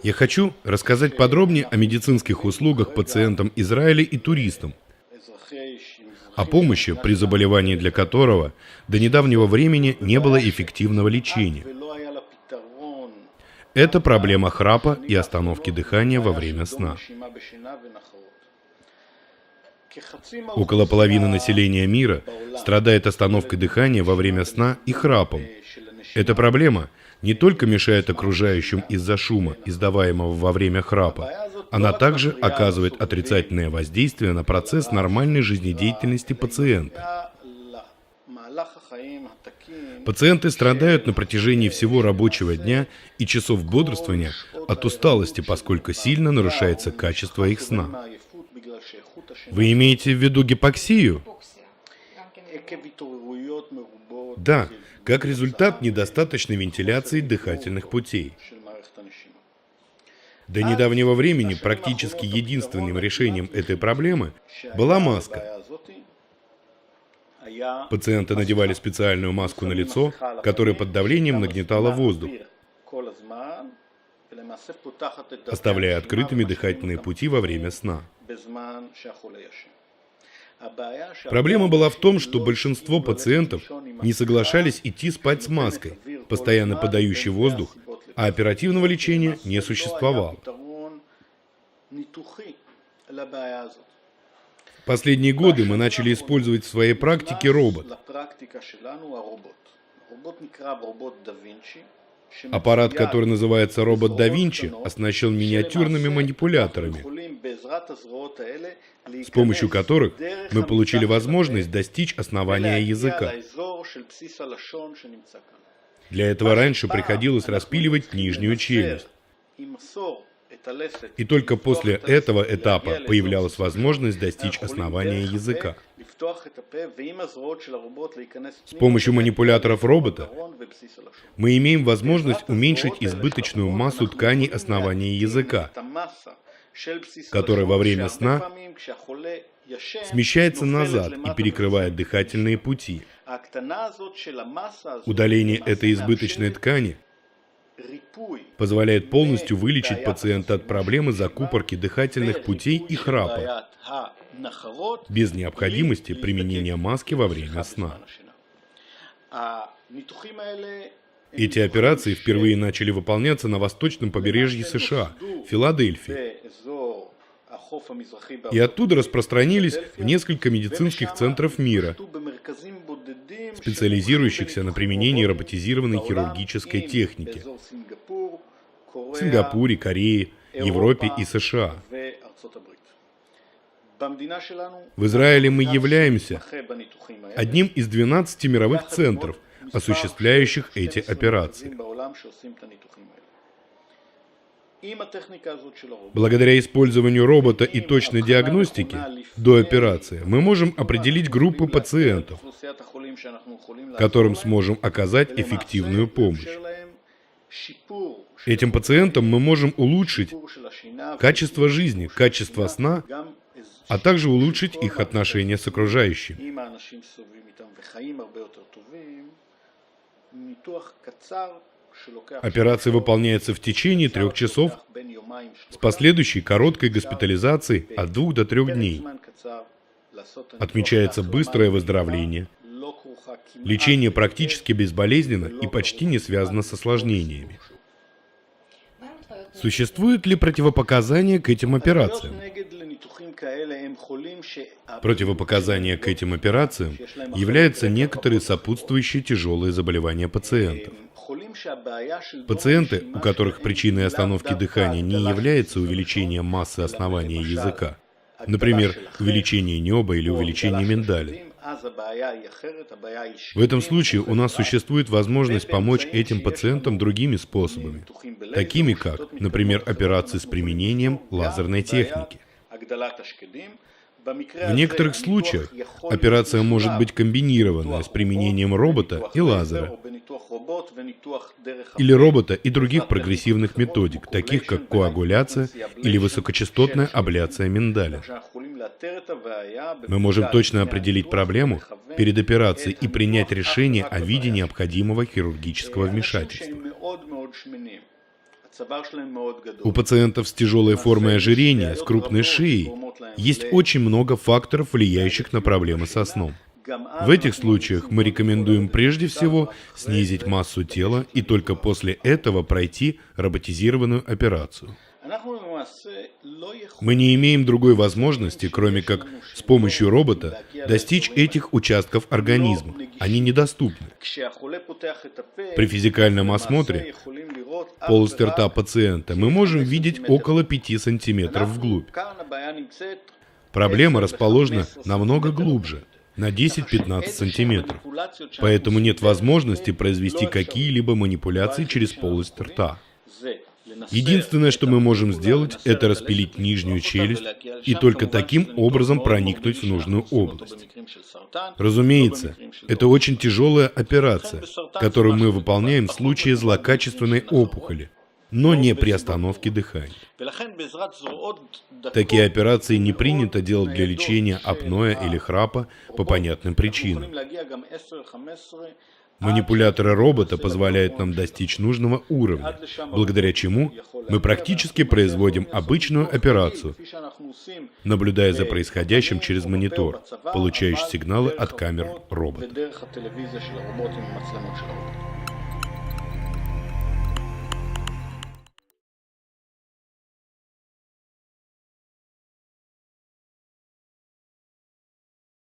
Я хочу рассказать подробнее о медицинских услугах пациентам Израиля и туристам, о помощи, при заболевании для которого до недавнего времени не было эффективного лечения. Это проблема храпа и остановки дыхания во время сна. Около половины населения мира страдает остановкой дыхания во время сна и храпом. Эта проблема не только мешает окружающим из-за шума, издаваемого во время храпа, она также оказывает отрицательное воздействие на процесс нормальной жизнедеятельности пациента. Пациенты страдают на протяжении всего рабочего дня и часов бодрствования от усталости, поскольку сильно нарушается качество их сна. Вы имеете в виду гипоксию? Да, как результат недостаточной вентиляции дыхательных путей. До недавнего времени практически единственным решением этой проблемы была маска. Пациенты надевали специальную маску на лицо, которая под давлением нагнетала воздух, оставляя открытыми дыхательные пути во время сна. Проблема была в том, что большинство пациентов не соглашались идти спать с маской, постоянно подающей воздух, а оперативного лечения не существовало. В последние годы мы начали использовать в своей практике робот. Аппарат, который называется робот да Винчи, оснащен миниатюрными манипуляторами, с помощью которых мы получили возможность достичь основания языка. Для этого раньше приходилось распиливать нижнюю челюсть. И только после этого этапа появлялась возможность достичь основания языка. С помощью манипуляторов робота мы имеем возможность уменьшить избыточную массу тканей основания языка, которая во время сна смещается назад и перекрывает дыхательные пути. Удаление этой избыточной ткани позволяет полностью вылечить пациента от проблемы закупорки дыхательных путей и храпа, без необходимости применения маски во время сна. Эти операции впервые начали выполняться на восточном побережье США, в Филадельфии, и оттуда распространились в несколько медицинских центров мира, специализирующихся на применении роботизированной хирургической техники в Сингапуре, Корее, Европе и США. В Израиле мы являемся одним из 12 мировых центров, осуществляющих эти операции. Благодаря использованию робота и точной диагностики до операции мы можем определить группы пациентов, которым сможем оказать эффективную помощь. Этим пациентам мы можем улучшить качество жизни, качество сна, а также улучшить их отношения с окружающими. Операция выполняется в течение 3 часов с последующей короткой госпитализацией от 2 до 3 дней. Отмечается быстрое выздоровление. Лечение практически безболезненно и почти не связано с осложнениями. Существуют ли противопоказания к этим операциям? Противопоказания к этим операциям являются некоторые сопутствующие тяжелые заболевания пациентов. Пациенты, у которых причиной остановки дыхания не является увеличение массы основания языка, например, увеличение неба или увеличение миндаля. В этом случае у нас существует возможность помочь этим пациентам другими способами, такими как, например, операции с применением лазерной техники. В некоторых случаях операция может быть комбинированная с применением робота и лазера, или робота и других прогрессивных методик, таких как коагуляция или высокочастотная абляция миндаля. Мы можем точно определить проблему перед операцией и принять решение о виде необходимого хирургического вмешательства. У пациентов с тяжелой формой ожирения, с крупной шеей, есть очень много факторов, влияющих на проблемы со сном. В этих случаях мы рекомендуем прежде всего снизить массу тела и только после этого пройти роботизированную операцию. Мы не имеем другой возможности, кроме как с помощью робота, достичь этих участков организма. Они недоступны. При физикальном осмотре полости рта пациента мы можем видеть около 5 сантиметров вглубь. Проблема расположена намного глубже, на 10-15 сантиметров. Поэтому нет возможности произвести какие-либо манипуляции через полость рта. Единственное, что мы можем сделать, это распилить нижнюю челюсть и только таким образом проникнуть в нужную область. Разумеется, это очень тяжелая операция, которую мы выполняем в случае злокачественной опухоли, но не при остановке дыхания. Такие операции не принято делать для лечения апноэ или храпа по понятным причинам. Манипуляторы робота позволяют нам достичь нужного уровня, благодаря чему мы практически производим обычную операцию, наблюдая за происходящим через монитор, получающий сигналы от камер робота.